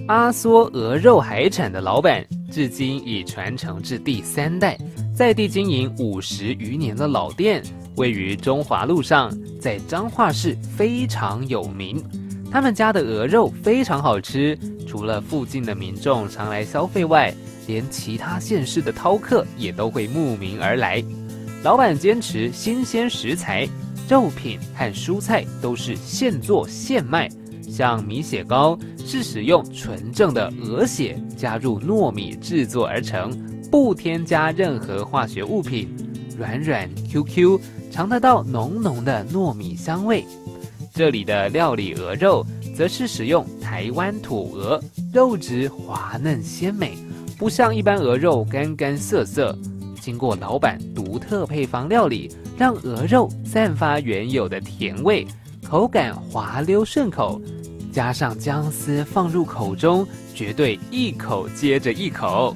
阿梭鹅肉海产的老板，至今已传承至第3代，在地经营50余年的老店，位于中华路上，在彰化市非常有名。他们家的鹅肉非常好吃，除了附近的民众常来消费外，连其他县市的饕客也都会慕名而来。老板坚持新鲜食材，肉品和蔬菜都是现做现卖。像米血糕是使用纯正的鹅血加入糯米制作而成，不添加任何化学物品，软软 QQ， 尝得到浓浓的糯米香味。这里的料理鹅肉则是使用台湾土鹅，肉质滑嫩鲜美，不像一般鹅肉干干涩涩。经过老板独特配方料理，让鹅肉散发原有的甜味，口感滑溜顺口，加上姜丝放入口中，绝对一口接着一口。